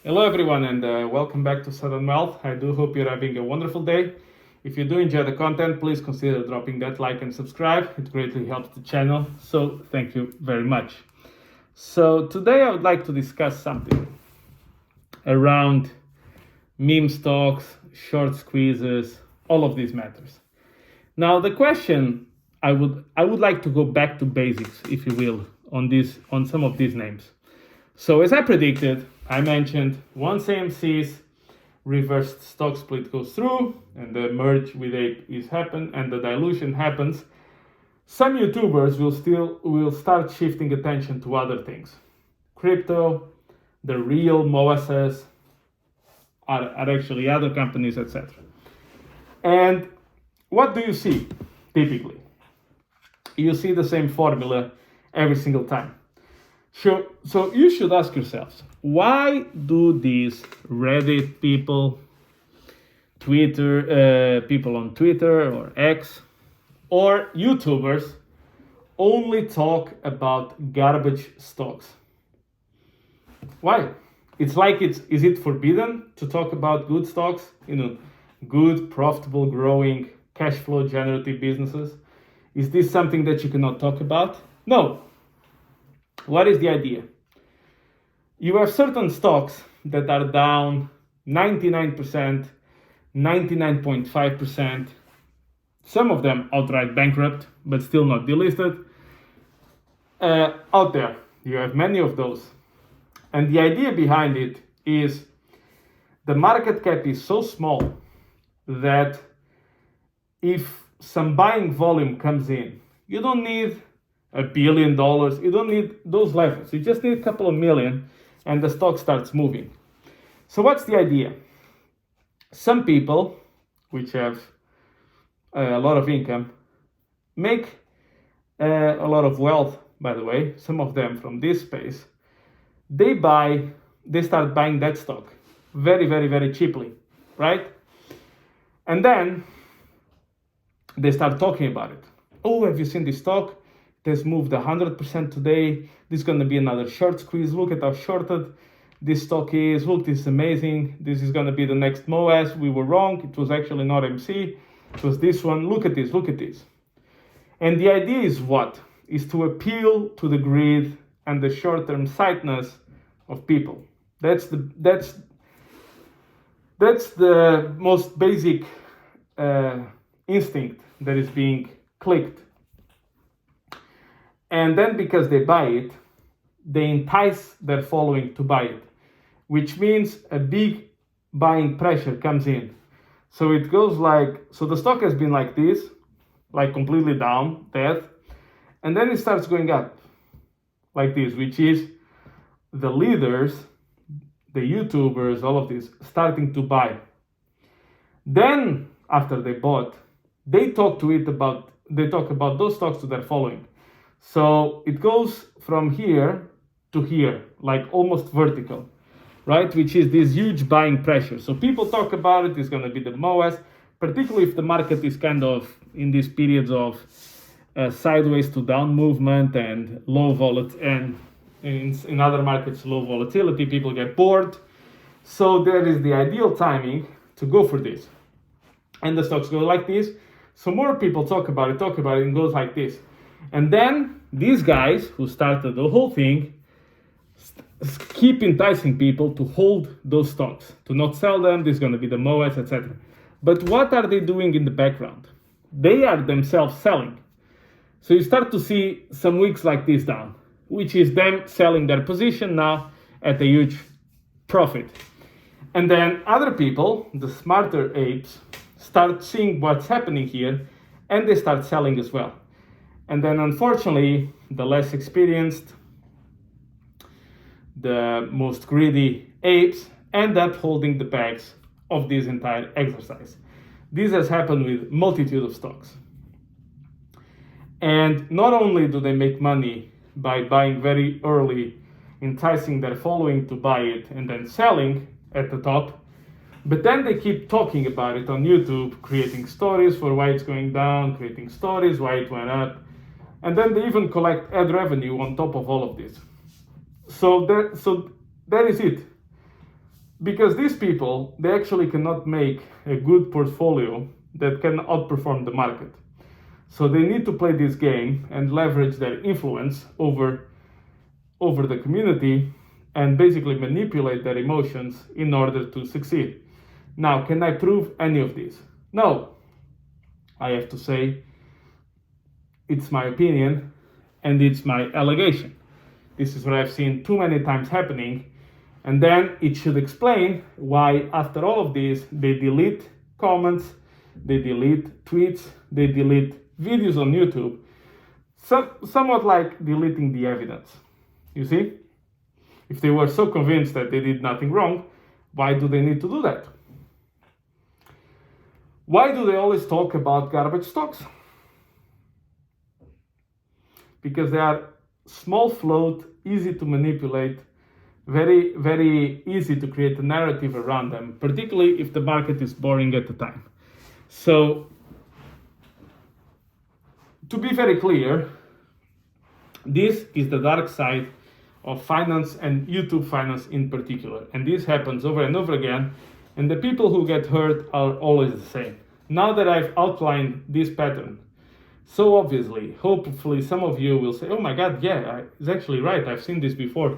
Hello, everyone, and welcome back to Southern Wealth. I do hope you're having a wonderful day. If you do enjoy the content, please consider dropping that like and subscribe. It greatly helps the channel, so thank you very much. So today I would like to discuss something around meme stocks, short squeezes, all of these matters. Now the question I would like to go back to basics, if you will, on some of these names. So as I predicted, I mentioned once AMC's reversed stock split goes through and the merge with Ape is happen and the dilution happens, some YouTubers will start shifting attention to other things. Crypto, the real Moasses are actually other companies, etc. And what do you see typically? You see the same formula every single time. So you should ask yourselves, why do these Reddit people, people on Twitter or X, or YouTubers only talk about garbage stocks? Why? Is it forbidden to talk about good stocks? Good, profitable, growing, cash flow generative businesses? Is this something that you cannot talk about? No. What is the idea? You have certain stocks that are down 99%, 99.5%, some of them outright bankrupt, but still not delisted. Out there, you have many of those. And the idea behind it is the market cap is so small that if some buying volume comes in, you don't need $1 billion, you don't need those levels, you just need a couple of million and the stock starts moving. So what's the idea? Some people, which have a lot of income, make a lot of wealth, by the way, some of them from this space. They start buying that stock very, very, very cheaply, right? And then they start talking about it. Oh, have you seen this stock? It has moved 100% today. This is going to be another short squeeze. Look at how shorted this stock is. Look, this is amazing. This is going to be the next MOAS. We were wrong. It was actually not MC. It was this one. Look at this. Look at this. And the idea is what? Is to appeal to the greed and the short-term sightedness of people. That's the most basic instinct that is being clicked. And then because they buy it, they entice their following to buy it, which means a big buying pressure comes in. So it goes so the stock has been like this, like completely down, dead, and then it starts going up like this, which is the leaders, the YouTubers, all of this, starting to buy. Then after they bought, they talk about those stocks to their following. So it goes from here to here, like almost vertical, right? Which is this huge buying pressure. So people talk about it, it's going to be the MOAS, particularly if the market is kind of in these periods of sideways to down movement and low volatility, and in other markets, low volatility, people get bored. So there is the ideal timing to go for this. And the stocks go like this. So more people talk about it, and goes like this. And then these guys who started the whole thing keep enticing people to hold those stocks, to not sell them. This is going to be the MOAS, etc. But what are they doing in the background? They are themselves selling. So you start to see some weeks like this down, which is them selling their position now at a huge profit. And then other people, the smarter apes, start seeing what's happening here and they start selling as well. And then unfortunately, the less experienced, the most greedy apes end up holding the bags of this entire exercise. This has happened with multitude of stocks. And not only do they make money by buying very early, enticing their following to buy it and then selling at the top, but then they keep talking about it on YouTube, creating stories for why it's going down, creating stories why it went up, and then they even collect ad revenue on top of all of this. So that is it. Because these people, they actually cannot make a good portfolio that can outperform the market. So they need to play this game and leverage their influence over the community and basically manipulate their emotions in order to succeed. Now, can I prove any of this? No. I have to say, it's my opinion and it's my allegation. This is what I've seen too many times happening. And then it should explain why, after all of this, they delete comments, they delete tweets, they delete videos on YouTube, somewhat like deleting the evidence. You see? If they were so convinced that they did nothing wrong, why do they need to do that? Why do they always talk about garbage stocks? Because they are small float, easy to manipulate, very, very easy to create a narrative around them, particularly if the market is boring at the time. So, to be very clear, this is the dark side of finance and YouTube finance in particular. And this happens over and over again, and the people who get hurt are always the same. Now that I've outlined this pattern so obviously, hopefully some of you will say, oh my God, yeah, it's actually right, I've seen this before.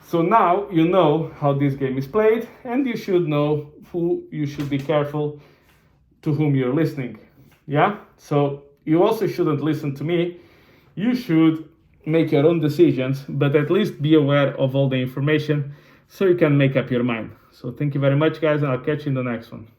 So now you know how this game is played, and you should know who you should be careful to whom you're listening. Yeah? So you also shouldn't listen to me. You should make your own decisions, but at least be aware of all the information so you can make up your mind. So thank you very much, guys, and I'll catch you in the next one.